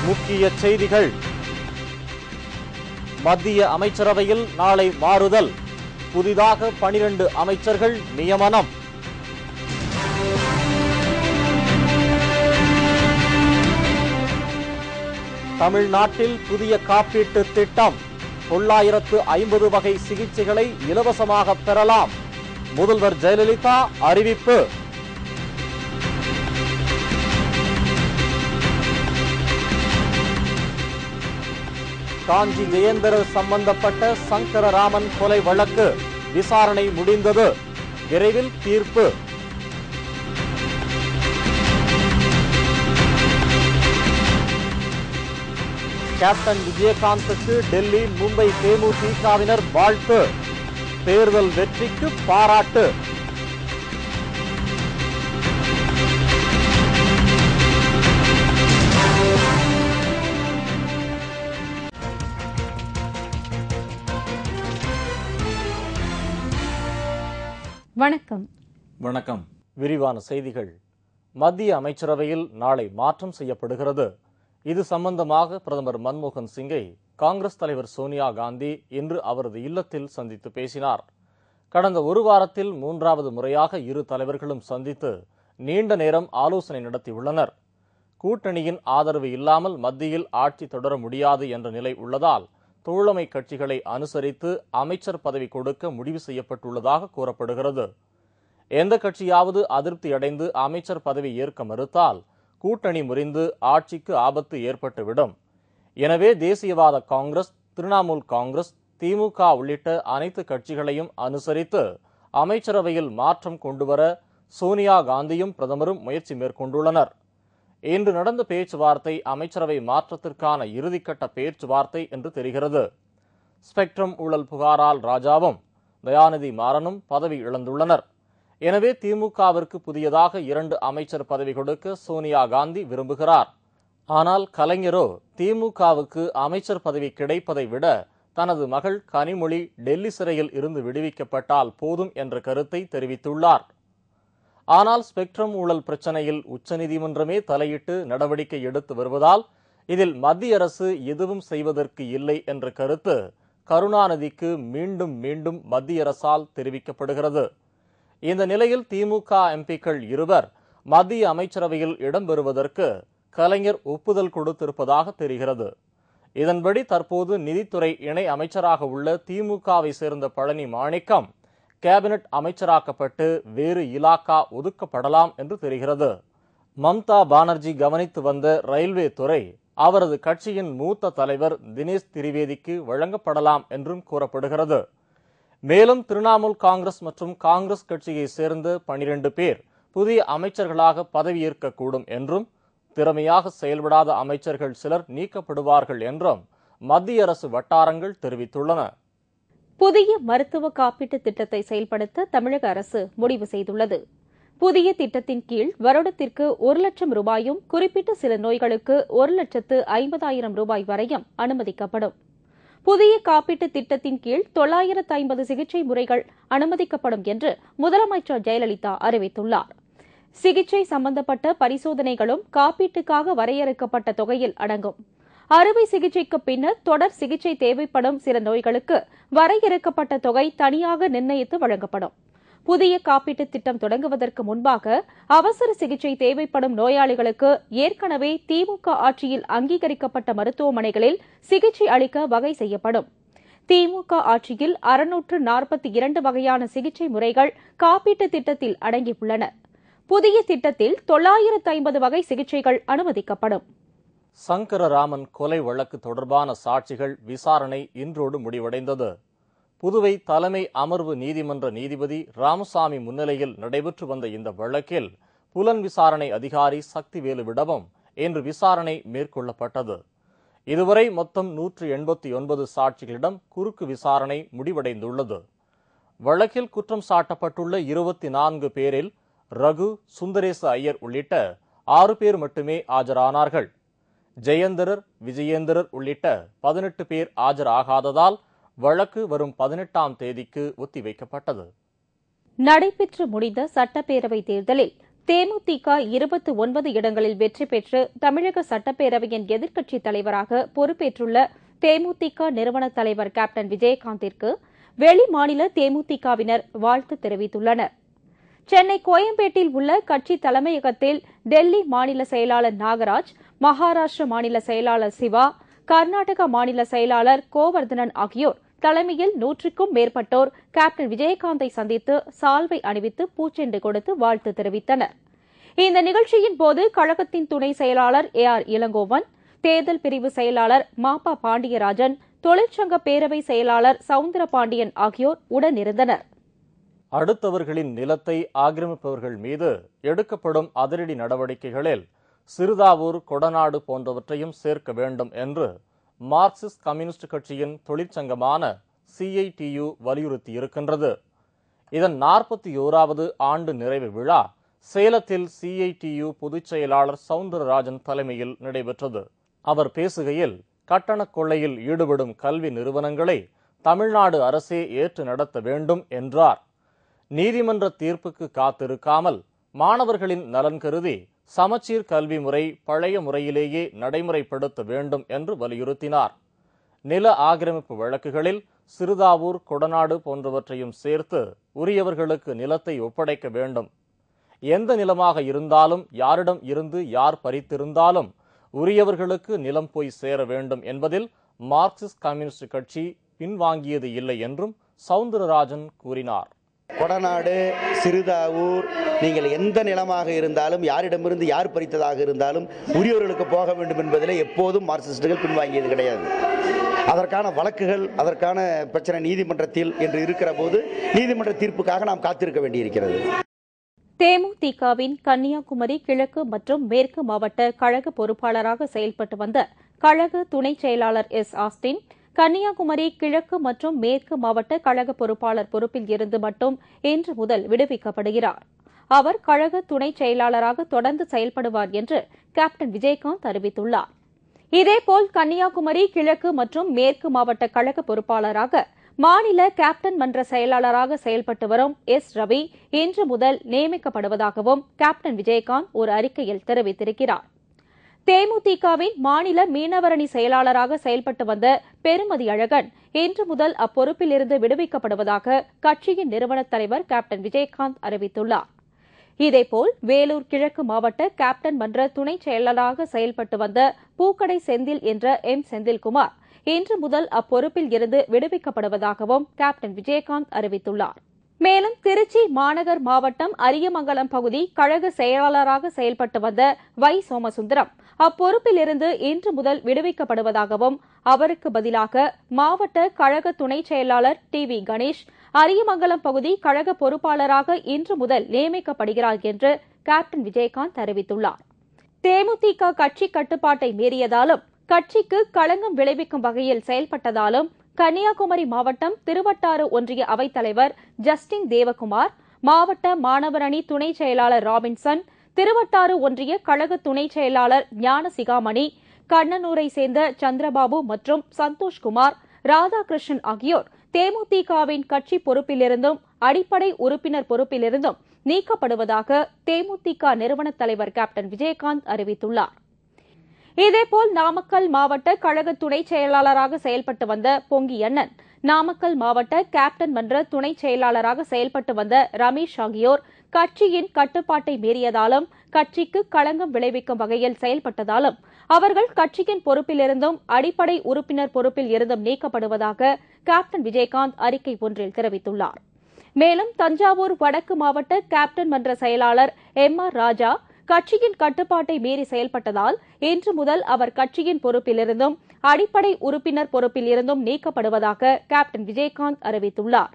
முக்கிய செய்திகள். மத்திய அமைச்சரவையில் நாளை மாறுதல். புதிதாக 12 அமைச்சர்கள் நியமனம். தமிழ்நாட்டில் புதிய காப்பீட்டு திட்டம். 950 வகை சிகிச்சைகளை இலவசமாக பெறலாம். முதல்வர் ஜெயலலிதா அறிவிப்பு. காஞ்சி ஜெயேந்திரர் சம்பந்தப்பட்ட சங்கரராமன் கொலை வழக்கு விசாரணை முடிந்தது. விரைவில் தீர்ப்பு. கேப்டன் விஜயகாந்துக்கு டெல்லி, மும்பை தேமுதிகவினர் வாழ்த்து. தேர்தல் வெற்றிக்கு பாராட்டு. வணக்கம். வணக்கம். விரிவான செய்திகள். மத்திய அமைச்சரவையில் நாளை மாற்றம் செய்யப்படுகிறது. இது சம்பந்தமாக பிரதமர் மன்மோகன் சிங்கை காங்கிரஸ் தலைவர் சோனியா காந்தி இன்று அவரது இல்லத்தில் சந்தித்து பேசினார். கடந்த ஒரு வாரத்தில் 3வது முறையாக இரு தலைவர்களும் சந்தித்து நீண்ட நேரம் ஆலோசனை நடத்தியுள்ளனர். கூட்டணியின் ஆதரவு இல்லாமல் மத்தியில் ஆட்சி தொடர முடியாது என்ற நிலை உள்ளதால் தோழமை கட்சிகளை அனுசரித்து அமைச்சர் பதவி கொடுக்க முடிவு செய்யப்பட்டுள்ளதாக கூறப்படுகிறது. எந்த கட்சியாவது அதிருப்தியடைந்து அமைச்சர் பதவி ஏற்க மறுத்தால் கூட்டணி முறிந்து ஆட்சிக்கு ஆபத்து ஏற்பட்டுவிடும். எனவே தேசியவாத காங்கிரஸ், திரிணாமுல் காங்கிரஸ், திமுக உள்ளிட்ட அனைத்து கட்சிகளையும் அனுசரித்து அமைச்சரவையில் மாற்றம் கொண்டுவர சோனியா காந்தியும் பிரதமரும் முயற்சி மேற்கொண்டுள்ளனர். இன்று நடந்த பேச்சுவார்த்தை அமைச்சரவை மாற்றத்திற்கான இறுதிக்கட்ட பேச்சுவார்த்தை என்று தெரிகிறது. ஸ்பெக்ட்ரம் ஊழல் புகாரால் ராஜாவும் தயாநிதி மாறனும் பதவி இழந்துள்ளனர். எனவே திமுகவிற்கு புதியதாக 2 அமைச்சர் பதவி கொடுக்க சோனியா காந்தி விரும்புகிறார். ஆனால் கலைஞரோ திமுகவுக்கு அமைச்சர் பதவி கிடைப்பதை விட தனது மகள் கனிமொழி டெல்லி சிறையில் இருந்து விடுவிக்கப்பட்டால் போதும் என்ற கருத்தை தெரிவித்துள்ளார். ஆனால் ஸ்பெக்ட்ரம் ஊழல் பிரச்சனையில் உச்சநீதிமன்றமே தலையிட்டு நடவடிக்கை எடுத்து வருவதால் இதில் மத்திய அரசு எதுவும் செய்வதற்கு இல்லை என்ற கருத்து கருணாநிதிக்கு மீண்டும் மீண்டும் மத்திய அரசால் தெரிவிக்கப்படுகிறது. இந்த நிலையில் திமுக எம்பிக்கள் 2 மத்திய அமைச்சரவையில் இடம்பெறுவதற்கு கலைஞர் ஒப்புதல் கொடுத்திருப்பதாக தெரிகிறது. இதன்படி தற்போது நிதித்துறை இணை அமைச்சராக உள்ள திமுகவை சேர்ந்த பழனி மாணிக்கம் கேபினெட் அமைச்சராக்கப்பட்டு வேறு இலாக்கா ஒதுக்கப்படலாம் என்று தெரிகிறது. மம்தா பானர்ஜி கவனித்து வந்த ரயில்வே துறை அவரது கட்சியின் மூத்த தலைவர் தினேஷ் திரிவேதிக்கு வழங்கப்படலாம் என்றும் கூறப்படுகிறது. மேலும் திரிணாமுல் காங்கிரஸ் மற்றும் காங்கிரஸ் கட்சியை சேர்ந்த 12 பேர் புதிய அமைச்சர்களாக பதவியேற்கக்கூடும் என்றும் திறமையாக செயல்படாத அமைச்சர்கள் சிலர் நீக்கப்படுவார்கள் என்றும் மத்திய அரசு வட்டாரங்கள் தெரிவித்துள்ளன. புதிய மருத்துவ காப்பீட்டு திட்டத்தை செயல்படுத்த தமிழக அரசு முடிவு செய்துள்ளது. புதிய திட்டத்தின் கீழ் வருடத்திற்கு 1 லட்சம் ரூபாயும், குறிப்பிட்ட சில நோய்களுக்கு 1,50,000 ரூபாய் வரையும் அனுமதிக்கப்படும். புதிய காப்பீட்டு திட்டத்தின் கீழ் 950 சிகிச்சை முறைகள் அனுமதிக்கப்படும் என்று முதலமைச்சர் ஜெயலலிதா அறிவித்துள்ளார். சிகிச்சை சம்பந்தப்பட்ட பரிசோதனைகளும் காப்பீட்டுக்காக வரையறுக்கப்பட்ட தொகையில் அடங்கும். அறுவை சிகிச்சைக்கு பின்னர் தொடர் சிகிச்சை தேவைப்படும் சில நோய்களுக்கு வரையறுக்கப்பட்ட தொகை தனியாக நிர்ணயித்து வழங்கப்படும். புதிய காப்பீட்டு திட்டம் தொடங்குவதற்கு முன்பாக அவசர சிகிச்சை தேவைப்படும் நோயாளிகளுக்கு ஏற்கனவே திமுக ஆட்சியில் அங்கீகரிக்கப்பட்ட மருத்துவமனைகளில் சிகிச்சை அளிக்க வகை செய்யப்படும். திமுக ஆட்சியில் 642 வகையான சிகிச்சை முறைகள் காப்பீட்டு திட்டத்தில் அடங்கியுள்ளன. புதிய திட்டத்தில் 950 வகை சிகிச்சைகள் அனுமதிக்கப்படும். சங்கரராமன் கொலை வழக்கு தொடர்பான சாட்சிகள் விசாரணை இன்றோடு முடிவடைந்தது. புதுவை தலைமை அமர்வு நீதிமன்ற நீதிபதி ராமசாமி முன்னிலையில் நடைபெற்று வந்த இந்த வழக்கில் புலன் விசாரணை அதிகாரி சக்திவேலுவிடமும் இன்று விசாரணை மேற்கொள்ளப்பட்டது. இதுவரை மொத்தம் 189 சாட்சிகளிடம் குறுக்கு விசாரணை முடிவடைந்துள்ளது. வழக்கில் குற்றம் சாட்டப்பட்டுள்ள 24 பேரில் ரகு, சுந்தரேச ஐயர் உள்ளிட்ட 6 பேர் மட்டுமே ஆஜரானார்கள். ஜெயேந்திரர், விஜயேந்திரர் உள்ளிட்ட 18 பேர் ஆஜராகாததால் வழக்கு வரும் 18ஆம் தேதிக்கு ஒத்திவைக்கப்பட்டது. நடைபெற்று முடிந்த சட்டப்பேரவைத் தேர்தலில் தேமுதிக 29 இடங்களில் வெற்றி பெற்று தமிழக சட்டப்பேரவையின் எதிர்க்கட்சித் தலைவராக பொறுப்பேற்றுள்ள தேமுதிக நிறுவன தலைவர் கேப்டன் விஜயகாந்திற்கு வெளி மாநில தேமுதிகவினர் வாழ்த்து தெரிவித்துள்ளனர். சென்னை கோயம்பேட்டில் உள்ள கட்சி தலைமையகத்தில் டெல்லி மாநில செயலாளர் நாகராஜ், மகாராஷ்டிர மாநில செயலாளர் சிவா, கர்நாடக மாநில செயலாளர் கோவர்தனன் ஆகியோர் தலைமையில் 100க்கும் மேற்பட்டோர் கேப்டன் விஜயகாந்தை சந்தித்து சால்வை அணிவித்து பூச்செண்டு கொடுத்து வாழ்த்து தெரிவித்தனர். இந்த நிகழ்ச்சியின் போது கழகத்தின் துணை செயலாளர் AR இளங்கோவன், தேர்தல் பிரிவு செயலாளர் மாபா பாண்டியராஜன், தொழிற்சங்க பேரவை செயலாளர் சவுந்தரபாண்டியன் ஆகியோர் உடனிருந்தனர். அடுத்தவர்களின் நிலத்தை ஆக்கிரமிப்பவர்கள் மீது எடுக்கப்படும் அதிரடி நடவடிக்கைகளில் சிறுதாவூர், கொடநாடு போன்றவற்றையும் சேர்க்க வேண்டும் என்று மார்க்சிஸ்ட் கம்யூனிஸ்ட் கட்சியின் தொழிற்சங்கமான CITU வலியுறுத்தியிருக்கின்றது. இதன் 41வது ஆண்டு நிறைவு விழா சேலத்தில் CITU பொதுச் செயலாளர் சவுந்தரராஜன் தலைமையில் நடைபெற்றது. அவர் பேசுகையில், கட்டணக் கொள்ளையில் ஈடுபடும் கல்வி நிறுவனங்களை தமிழ்நாடு அரசே ஏற்று நடத்த வேண்டும் என்றார். நீதிமன்ற தீர்ப்புக்கு காத்திருக்காமல் மாணவர்களின் நலன் கருதி சமச்சீர் கல்வி முறை பழைய முறையிலேயே நடைமுறைப்படுத்த வேண்டும் என்று வலியுறுத்தினார். நில ஆக்கிரமிப்பு வழக்குகளில் சிறுதாவூர், கொடநாடு போன்றவற்றையும் சேர்த்து உரியவர்களுக்கு நிலத்தை ஒப்படைக்க வேண்டும். எந்த நிலமாக இருந்தாலும், யாரிடம் இருந்து யார் பறித்திருந்தாலும் உரியவர்களுக்கு நிலம் போய் சேர வேண்டும் என்பதில் மார்க்சிஸ்ட் கம்யூனிஸ்ட் கட்சி பின்வாங்கியது இல்லை என்றும் சவுந்தரராஜன் கூறினார். கொடநாடு, சிறுதாவூர், நீங்கள் எந்த நிலமாக இருந்தாலும், யாரிடமிருந்து யார் பறித்ததாக இருந்தாலும் உரியவர்களுக்கு போக வேண்டும் என்பதில் எப்போதும் மார்க்சிஸ்டுகள் பின்வாங்கியது கிடையாது. அதற்கான வழக்குகள், அதற்கான பிரச்சனை நீதிமன்றத்தில் என்று இருக்கிற போது நீதிமன்ற தீர்ப்புக்காக நாம் காத்திருக்க வேண்டியிருக்கிறது. தேமுதிகவின் கன்னியாகுமரி கிழக்கு மற்றும் மேற்கு மாவட்ட கழக பொறுப்பாளராக செயல்பட்டு வந்த கழக துணை செயலாளர் ஆஸ்டின் கன்னியாகுமரி கிழக்கு மற்றும் மேற்கு மாவட்ட கழக பொறுப்பாளர் பொறுப்பில் இருந்து மட்டும் இன்று முதல் விடுவிக்கப்படுகிறார். அவர் கழக துணை செயலாளராக தொடர்ந்து செயல்படுவார் என்று கேப்டன் விஜயகாந்த் அறிவித்துள்ளார். இதேபோல் கன்னியாகுமரி கிழக்கு மற்றும் மேற்கு மாவட்ட கழக பொறுப்பாளராக மாநில கேப்டன் மன்ற செயலாளராக செயல்பட்டு வரும் ரவி இன்று முதல் நியமிக்கப்படுவதாகவும் கேப்டன் விஜயகாந்த் ஒரு அறிக்கையில் தெரிவித்திருக்கிறார். தேமுதிகவின் மாநில மீனவரணி செயலாளராக செயல்பட்டு வந்த பெருமதி அழகன் இன்று முதல் அப்பொறுப்பிலிருந்து விடுவிக்கப்படுவதாக கட்சியின் நிறுவன தலைவர் கேப்டன் விஜயகாந்த் அறிவித்துள்ளார். இதேபோல் வேலூர் கிழக்கு மாவட்ட கேப்டன் மன்ற துணை செயலராக செயல்பட்டு வந்த பூக்கடை செந்தில் என்ற செந்தில்குமார் இன்று முதல் அப்பொறுப்பில் இருந்து விடுவிக்கப்படுவதாகவும் கேப்டன் விஜயகாந்த் அறிவித்துள்ளார். மேலும் திருச்சி மாநகர் மாவட்டம் அரியமங்கலம் பகுதி கழக செயலாளராக செயல்பட்டு வந்த சோமசுந்தரம் அப்பொறுப்பில் இருந்து இன்று முதல் விடுவிக்கப்படுவதாகவும் அவருக்கு பதிலாக மாவட்ட கழக துணை செயலாளர் TV கணேஷ் அரியமங்கலம் பகுதி கழக பொறுப்பாளராக இன்று முதல் நியமிக்கப்படுகிறார் என்று கேப்டன் விஜயகாந்த் அறிவித்துள்ளார். தேமுதிக கட்சி கட்டுப்பாட்டை மீறியதாலும் கட்சிக்கு களங்கம் விளைவிக்கும் வகையில் செயல்பட்டதாலும் கன்னியாகுமரி மாவட்டம் திருவட்டாறு ஒன்றிய அவைத்தலைவர் ஜஸ்டின் தேவகுமார், மாவட்ட மாணவரணி துணை செயலாளர் ராபின்சன், திருவட்டாறு ஒன்றிய கழக துணை செயலாளர் ஞானசிகாமணி, கண்ணனூரை சேர்ந்த சந்திரபாபு மற்றும் சந்தோஷ்குமார், ராதாகிருஷ்ணன் ஆகியோர் தேமுதிகவின் கட்சி பொறுப்பிலிருந்தும் அடிப்படை உறுப்பினர் பொறுப்பிலிருந்தும் நீக்கப்படுவதாக தேமுதிக நிறுவன தலைவர் கேப்டன் விஜயகாந்த் அறிவித்துள்ளார். இதேபோல் நாமக்கல் மாவட்ட கழக துணை செயலாளராக செயல்பட்டு வந்த பொங்கியண்ணன், நாமக்கல் மாவட்ட கேப்டன் மன்ற துணை செயலாளராக செயல்பட்டு வந்த ரமேஷ் ஆகியோர் கட்சியின் கட்டுப்பாட்டை மீறியதாலும் கட்சிக்கு களங்கம் விளைவிக்கும் வகையில் செயல்பட்டதாலும் அவர்கள் கட்சியின் பொறுப்பிலிருந்தும் அடிப்படை உறுப்பினர் பொறுப்பில் இருந்தும் நீக்கப்படுவதாக கேப்டன் விஜயகாந்த் அறிக்கை ஒன்றில் தெரிவித்துள்ளார். மேலும் தஞ்சாவூர் வடக்கு மாவட்ட கேப்டன் மன்ற செயலாளர் MR ராஜா கட்சியின் கட்டுப்பாட்டை மீறி செயல்பட்டதால் இன்று முதல் அவர் கட்சியின் பொறுப்பிலிருந்தும் அடிப்படை உறுப்பினர் பொறுப்பில் இருந்தும் நீக்கப்படுவதாக கேப்டன் விஜயகாந்த் அறிவித்துள்ளார்.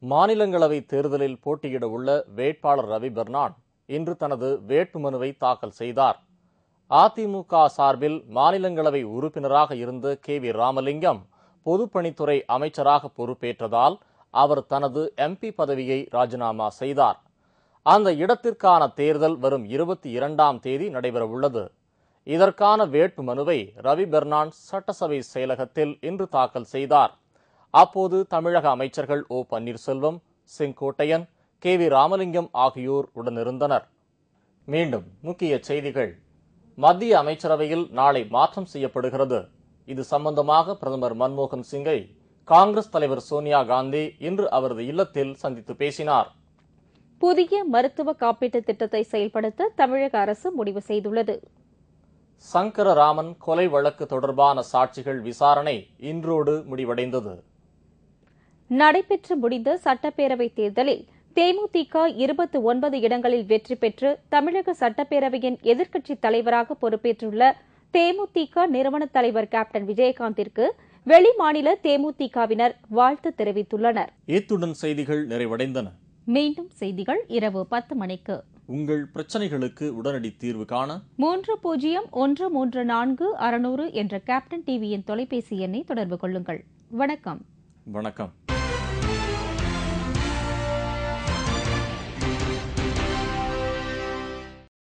மாநிலங்களவை தேர்தலில் போட்டியிட உள்ள வேட்பாளர் ரவி பெர்னாட் இன்று தனது வேட்புமனுவை தாக்கல் செய்தார். அதிமுக சார்பில் மாநிலங்களவை உறுப்பினராக இருந்த KV ராமலிங்கம் பொதுப்பணித்துறை அமைச்சராக பொறுப்பேற்றதால் அவர் தனது MP பதவியை ராஜினாமா செய்தார். அந்த இடத்திற்கான தேர்தல் வரும் 22ஆம் தேதி நடைபெறவுள்ளது. இதற்கான வேட்புமனுவை ரவி பெர்னாட் சட்டசபை செயலகத்தில் இன்று தாக்கல் செய்தார். அப்போது தமிழக அமைச்சர்கள் O. பன்னீர்செல்வம், செங்கோட்டையன், KV ராமலிங்கம் ஆகியோர் உடனிருந்தனர். மீண்டும் முக்கிய செய்திகள். மத்திய அமைச்சரவையில் நாளை மாற்றம் செய்யப்படுகிறது. இது சம்பந்தமாக பிரதமர் மன்மோகன் சிங்கை காங்கிரஸ் தலைவர் சோனியா காந்தி இன்று அவரது இல்லத்தில் சந்தித்து பேசினார். புதிய மருத்துவ காப்பீட்டு திட்டத்தை செயல்படுத்த தமிழக அரசு முடிவு செய்துள்ளது. சங்கரராமன் கொலை வழக்கு தொடர்பான சாட்சிகள் விசாரணை இன்றோடு முடிவடைந்தது. நடைபெற்று முடிந்த சட்டப்பேரவைத் தேர்தலில் தேமுதிக 29 இடங்களில் வெற்றி பெற்று தமிழக சட்டப்பேரவையின் எதிர்க்கட்சித் தலைவராக பொறுப்பேற்றுள்ள தேமுதிக நிறுவன தலைவர் கேப்டன் விஜயகாந்திற்கு வெளிமாநில தேமுதிகவினர் வாழ்த்து தெரிவித்துள்ளனர். இத்துடன் செய்திகள் நிறைவடைந்தன. மீண்டும் செய்திகள் இரவு 10 மணிக்கு. உங்கள் பிரச்சனைகளுக்கு உடனடி தீர்வு காண 30134600 என்ற கேப்டன் டிவியின் தொலைபேசி எண்ணை தொடர்பு கொள்ளுங்கள். வணக்கம். வணக்கம்.